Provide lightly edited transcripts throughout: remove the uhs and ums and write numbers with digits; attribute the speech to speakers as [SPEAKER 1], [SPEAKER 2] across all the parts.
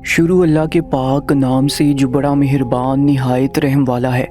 [SPEAKER 1] शुरू अल्लाह के पाक नाम से जो बड़ा मेहरबान निहायत रहम वाला है।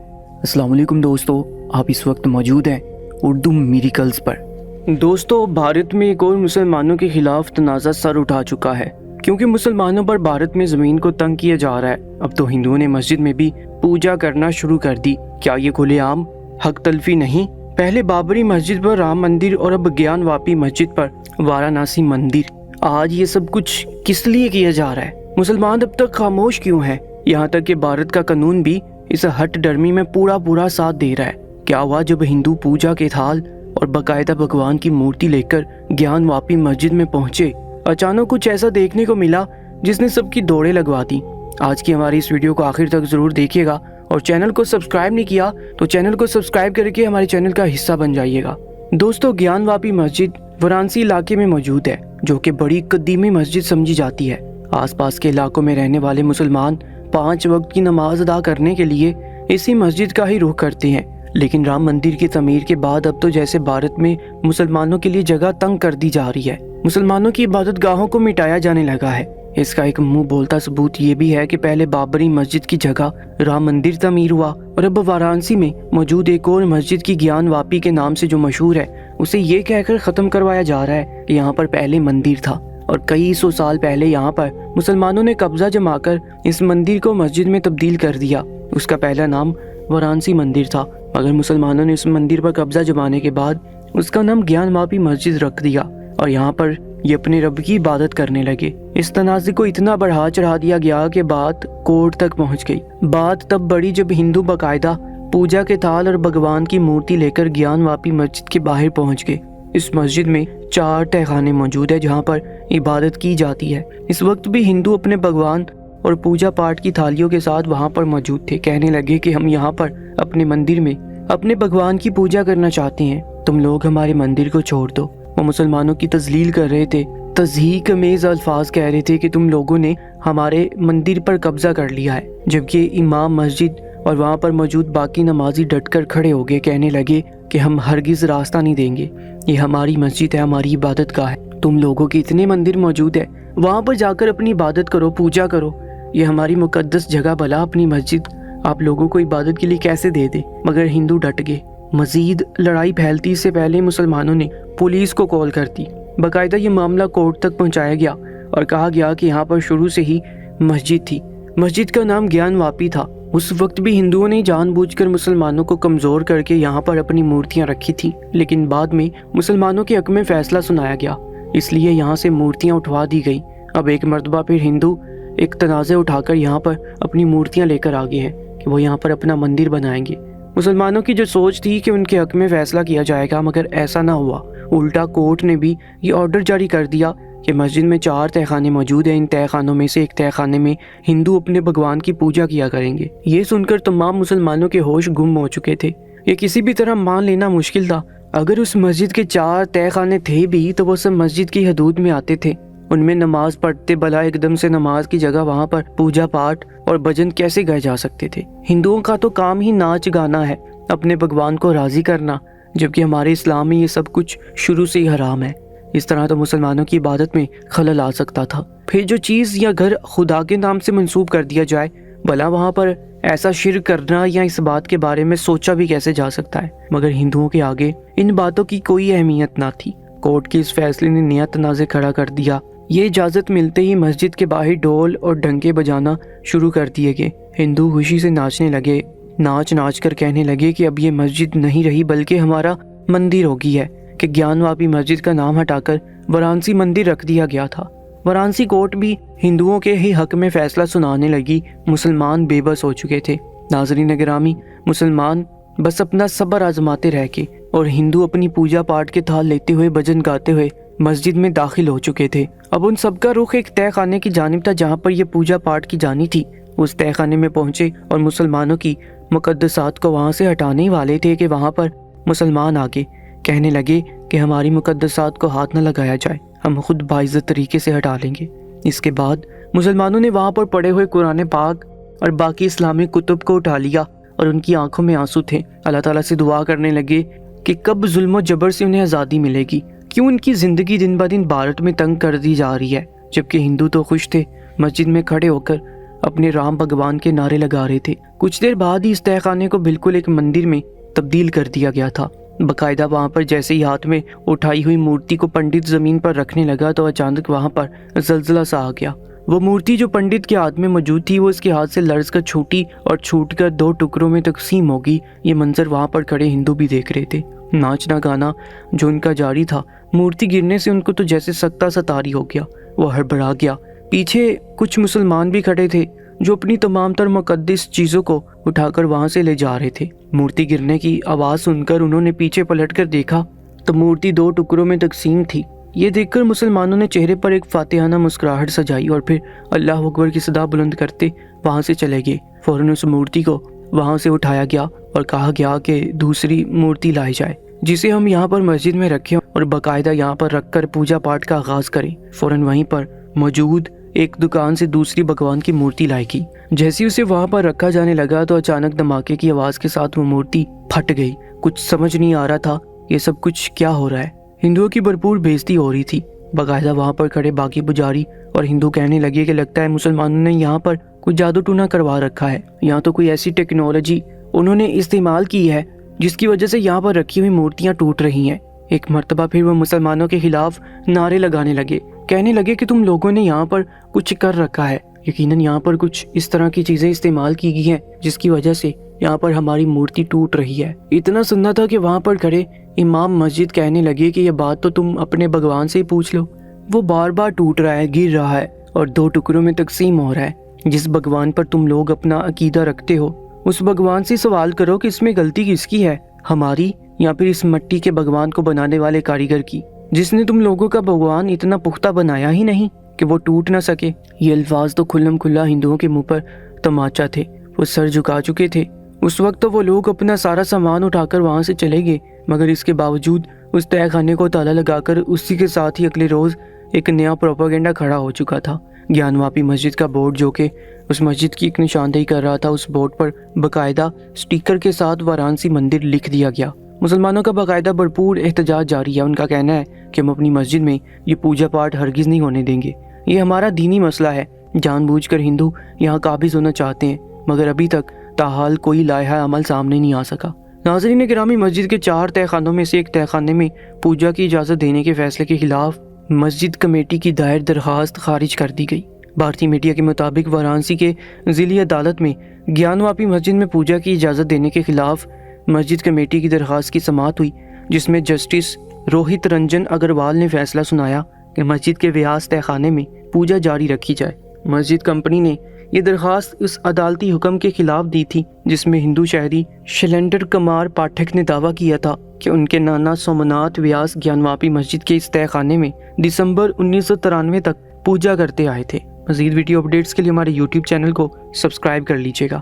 [SPEAKER 1] अस्सलाम वालेकुम दोस्तों, आप इस वक्त मौजूद हैं उर्दू मिरेकल्स पर। दोस्तों, भारत में एक और मुसलमानों के खिलाफ तनाज़ा सर उठा चुका है, क्योंकि मुसलमानों पर भारत में ज़मीन को तंग किया जा रहा है। अब तो हिंदुओं ने मस्जिद में भी पूजा करना शुरू कर दी। क्या ये खुलेआम हक तलफी नहीं? पहले बाबरी मस्जिद पर राम मंदिर और अब ज्ञान वापी मस्जिद पर वाराणसी मंदिर। आज ये सब कुछ किस लिए किया जा रहा है? मुसलमान अब तक खामोश क्यों है? यहाँ तक कि भारत का कानून भी इस हट डर्मी में पूरा साथ दे रहा है। क्या हुआ जब हिंदू पूजा के थाल और बाकायदा भगवान की मूर्ति लेकर ज्ञान वापी मस्जिद में पहुंचे? अचानक कुछ ऐसा देखने को मिला जिसने सबकी दौड़ें लगवा दी। आज की हमारी इस वीडियो को आखिर तक जरूर देखिएगा और चैनल को सब्सक्राइब नहीं किया तो चैनल को सब्सक्राइब करके हमारे चैनल का हिस्सा बन जाइएगा। दोस्तों, ज्ञान वापी मस्जिद वाराणसी इलाके में मौजूद है, जो कि बड़ी कदीमी मस्जिद समझी जाती है। आसपास के इलाकों में रहने वाले मुसलमान 5 वक्त की नमाज अदा करने के लिए इसी मस्जिद का ही रुख करते हैं। लेकिन राम मंदिर की तमीर के बाद अब तो जैसे भारत में मुसलमानों के लिए जगह तंग कर दी जा रही है। मुसलमानों की इबादत गाहों को मिटाया जाने लगा है। इसका एक मुंह बोलता सबूत ये भी है कि पहले बाबरी मस्जिद की जगह राम मंदिर तमीर हुआ और अब वाराणसी में मौजूद एक और मस्जिद की ज्ञान वापी के नाम से जो मशहूर है, उसे ये कहकर ख़त्म करवाया जा रहा है कि यहाँ पर पहले मंदिर था और कई 100 साल पहले यहाँ पर मुसलमानों ने कब्जा जमाकर इस मंदिर को मस्जिद में तब्दील कर दिया। उसका पहला नाम वाराणसी मंदिर था, मगर मुसलमानों ने इस मंदिर पर कब्जा जमाने के बाद उसका नाम ज्ञान वापी मस्जिद रख दिया और यहाँ पर ये अपने रब की इबादत करने लगे। इस तनाज़े को इतना बढ़ा चढ़ा दिया गया कि बात कोर्ट तक पहुँच गई। बात तब बढ़ी जब हिंदू बाकायदा पूजा के थाल और भगवान की मूर्ति लेकर ज्ञान वापी मस्जिद के बाहर पहुँच गए। इस मस्जिद में 4 तहखाने मौजूद है जहाँ पर इबादत की जाती है। इस वक्त भी हिंदू अपने भगवान और पूजा पाठ की थालियों के साथ वहाँ पर मौजूद थे। कहने लगे कि हम यहाँ पर अपने मंदिर में अपने भगवान की पूजा करना चाहते हैं, तुम लोग हमारे मंदिर को छोड़ दो। वो मुसलमानों की तजलील कर रहे थे, तज़हीक अमेज़ अल्फाज कह रहे थे कि तुम लोगों ने हमारे मंदिर पर कब्जा कर लिया है। जबकि इमाम मस्जिद और वहाँ पर मौजूद बाकी नमाजी डटकर खड़े हो गए, कहने लगे कि हम हरगिज़ रास्ता नहीं देंगे, ये हमारी मस्जिद है, हमारी इबादत का है। तुम लोगों के इतने मंदिर मौजूद है, वहाँ पर जाकर अपनी इबादत करो, पूजा करो, ये हमारी मुकद्दस जगह भला अपनी मस्जिद आप लोगों को इबादत के लिए कैसे दे दे? मगर हिंदू डट गए। मजीद लड़ाई फैलती से पहले मुसलमानों ने पुलिस को कॉल कर दी। बाकायदा ये मामला कोर्ट तक पहुँचाया गया और कहा गया कि यहाँ पर शुरू से ही मस्जिद थी। मस्जिद का नाम ज्ञान वापी था। उस वक्त भी हिंदुओं ने जानबूझकर मुसलमानों को कमज़ोर करके यहाँ पर अपनी मूर्तियाँ रखी थी, लेकिन बाद में मुसलमानों के हक में फैसला सुनाया गया, इसलिए यहाँ से मूर्तियाँ उठवा दी गई। अब एक मरतबा फिर हिंदू एक तनाज़े उठाकर यहाँ पर अपनी मूर्तियाँ लेकर आ गए हैं कि वो यहाँ पर अपना मंदिर बनाएंगे। मुसलमानों की जो सोच थी कि उनके हक में फैसला किया जाएगा, मगर ऐसा ना हुआ। उल्टा कोर्ट ने भी ये ऑर्डर जारी कर दिया कि मस्जिद में 4 तहखाने मौजूद हैं, इन तहखानों में से एक तहखाने में हिंदू अपने भगवान की पूजा किया करेंगे। ये सुनकर तमाम मुसलमानों के होश गुम हो चुके थे। ये किसी भी तरह मान लेना मुश्किल था। अगर उस मस्जिद के 4 तहखाने थे भी तो वो सब मस्जिद की हदूद में आते थे, उनमें नमाज पढ़ते भला एकदम से नमाज की जगह वहाँ पर पूजा पाठ और भजन कैसे गाए जा सकते थे? हिंदुओं का तो काम ही नाच गाना है, अपने भगवान को राजी करना, जबकि हमारे इस्लाम में ये सब कुछ शुरू से ही हराम है। इस तरह तो मुसलमानों की इबादत में खलल आ सकता था। फिर जो चीज़ या घर खुदा के नाम से मंसूब कर दिया जाए, भला वहाँ पर ऐसा शिर्क करना या इस बात के बारे में सोचा भी कैसे जा सकता है? मगर हिंदुओं के आगे इन बातों की कोई अहमियत ना थी। कोर्ट के इस फैसले ने नया तनाज़े खड़ा कर दिया। ये इजाज़त मिलते ही मस्जिद के बाहर ढोल और डंके बजाना शुरू कर दिए गए। हिंदू खुशी से नाचने लगे, नाच कर कहने लगे कि अब ये मस्जिद नहीं रही बल्कि हमारा मंदिर हो गई है, कि ज्ञान वापी मस्जिद का नाम हटाकर वाराणसी मंदिर रख दिया गया था। वाराणसी कोर्ट भी हिंदुओं के ही हक में फैसला सुनाने लगी। मुसलमान बेबस हो चुके थे। नाज़रीन गिरामी, मुसलमान बस अपना सब्र आजमाते रह के और हिंदू अपनी पूजा पाठ के थाल लेते हुए भजन गाते हुए मस्जिद में दाखिल हो चुके थे। अब उन सबका रुख एक तहखाने की जानिब था जहाँ पर यह पूजा पाठ की जानी थी। उस तहखाने में पहुंचे और मुसलमानों की मुकद्दसात को वहाँ से हटाने वाले थे कि वहाँ पर मुसलमान आगे कहने लगे कि हमारी मुकद्दसात को हाथ न लगाया जाए, हम खुद बाइज्जत तरीके से हटा लेंगे। इसके बाद मुसलमानों ने वहाँ पर पड़े हुए कुरान पाक और बाकी इस्लामिक कुतुब को उठा लिया और उनकी आंखों में आंसू थे। अल्लाह ताला से दुआ करने लगे कि कब जुल्म और जबर से उन्हें आज़ादी मिलेगी, क्यों उनकी ज़िंदगी दिन ब दिन भारत में तंग कर दी जा रही है। जबकि हिंदू तो खुश थे, مسجد میں کھڑے ہو کر اپنے رام بھگوان کے نعرے لگا رہے تھے۔ کچھ دیر بعد ہی اس تہہ خانے کو بالکل ایک مندر میں تبدیل کر دیا گیا تھا۔ باقاعدہ وہاں پر جیسے ہی ہاتھ میں اٹھائی ہوئی مورتی کو پنڈت زمین پر رکھنے لگا تو اچانک وہاں پر زلزلہ سا آ گیا۔ وہ مورتی جو پنڈت کے ہاتھ میں موجود تھی وہ اس کے ہاتھ سے لرز کر چھوٹی اور چھوٹ کر 2 ٹکڑوں میں تقسیم ہوگی۔ یہ منظر وہاں پر کھڑے ہندو بھی دیکھ رہے تھے۔ ناچنا گانا جو ان کا جاری تھا، مورتی گرنے سے ان کو تو جیسے سکتہ سا طاری ہو گیا۔ وہ ہڑبڑا گیا۔ پیچھے کچھ مسلمان بھی کھڑے تھے جو اپنی تمام تر مقدس چیزوں کو اٹھا کر وہاں سے لے جا رہے تھے۔ مورتی گرنے کی آواز سن کر انہوں نے پیچھے پلٹ کر دیکھا تو مورتی 2 ٹکڑوں میں تقسیم تھی۔ یہ دیکھ کر مسلمانوں نے چہرے پر ایک فاتحانہ مسکراہٹ سجائی اور پھر اللہ اکبر کی صدا بلند کرتے وہاں سے چلے گئے۔ فوراً اس مورتی کو وہاں سے اٹھایا گیا اور کہا گیا کہ دوسری مورتی لائی جائے جسے ہم یہاں پر مسجد میں رکھیں اور باقاعدہ یہاں پر رکھ کر پوجا پاٹ کا آغاز کریں۔ فوراً وہیں پر موجود ایک دکان سے دوسری بھگوان کی مورتی لائی گئی۔ جیسے اسے وہاں پر رکھا جانے لگا تو اچانک دھماکے کی آواز کے ساتھ وہ مورتی پھٹ گئی۔ کچھ سمجھ نہیں آ رہا تھا یہ سب کچھ کیا ہو رہا ہے۔ ہندوؤں کی بھرپور بےزتی ہو رہی تھی۔ باقاعدہ وہاں پر کھڑے باقی پجاری اور ہندو کہنے لگے کہ لگتا ہے مسلمانوں نے یہاں پر کوئی جادو ٹونا کروا رکھا ہے، یہاں تو کوئی ایسی ٹیکنالوجی انہوں نے استعمال کی ہے جس کی وجہ سے یہاں پر رکھی ہوئی مورتیاں ٹوٹ رہی ہیں۔ ایک مرتبہ پھر وہ مسلمانوں کے خلاف نعرے لگانے لگے، کہنے لگے کہ تم لوگوں نے یہاں پر کچھ کر رکھا ہے، یقیناً یہاں پر کچھ اس طرح کی چیزیں استعمال کی گئی ہیں جس کی وجہ سے یہاں پر ہماری مورتی ٹوٹ رہی ہے۔ اتنا سننا تھا کہ وہاں پر کھڑے امام مسجد کہنے لگے کہ یہ بات تو تم اپنے بھگوان سے ہی پوچھ لو، وہ بار بار ٹوٹ رہا ہے، گر رہا ہے اور 2 ٹکڑوں میں تقسیم ہو رہا ہے۔ جس بھگوان پر تم لوگ اپنا عقیدہ رکھتے ہو اس بھگوان سے سوال کرو کہ اس میں غلطی کس کی ہے، ہماری یا پھر اس مٹی کے بھگوان کو بنانے والے کاریگر کی، جس نے تم لوگوں کا بھگوان اتنا پختہ بنایا ہی نہیں کہ وہ ٹوٹ نہ سکے۔ یہ الفاظ تو کھلم کھلا ہندوؤں کے منہ پر تماچا تھے۔ وہ سر جھکا چکے تھے۔ اس وقت تو وہ لوگ اپنا سارا سامان اٹھا کر وہاں سے چلے گئے، مگر اس کے باوجود اس تہہ خانے کو تالا لگا کر اسی کے ساتھ ہی اگلے روز ایک نیا پروپیگنڈا کھڑا ہو چکا تھا۔ گیان واپی مسجد کا بورڈ جو کہ اس مسجد کی ایک نشاندہی کر رہا تھا، اس بورڈ پر باقاعدہ سٹیکر کے ساتھ وارانسی مندر لکھ دیا گیا۔ مسلمانوں کا باقاعدہ بھرپور احتجاج جاری ہے۔ ان کا کہنا ہے کہ ہم اپنی مسجد میں یہ پوجا پاٹ ہرگز نہیں ہونے دیں گے، یہ ہمارا دینی مسئلہ ہے۔ جان بوجھ کر ہندو یہاں قابض ہونا چاہتے ہیں مگر ابھی تک تاحال کوئی لائحہ عمل سامنے نہیں آ سکا۔ ناظرین گرامی، مسجد کے 4 تہہ خانوں میں سے ایک تہہ خانے میں پوجا کی اجازت دینے کے فیصلے کے خلاف مسجد کمیٹی کی دائر درخواست خارج کر دی گئی۔ بھارتی میڈیا کے مطابق وارانسی کے ضلعی عدالت میں گیان واپی مسجد میں پوجا کی اجازت دینے کے خلاف مسجد کمیٹی کی درخواست کی سماعت ہوئی، جس میں جسٹس روہت رنجن اگروال نے فیصلہ سنایا کہ مسجد کے ویاس تہہ خانے میں پوجا جاری رکھی جائے۔ مسجد کمپنی نے یہ درخواست اس عدالتی حکم کے خلاف دی تھی جس میں ہندو شہری شیلیندر کمار پاٹھک نے دعویٰ کیا تھا کہ ان کے نانا سومناتھ ویاس گیان واپی مسجد کے اس تہہ خانے میں دسمبر 1993 تک پوجا کرتے آئے تھے۔ مزید ویڈیو اپڈیٹس کے لیے ہمارے YouTube چینل کو سبسکرائب کر لیجیے گا۔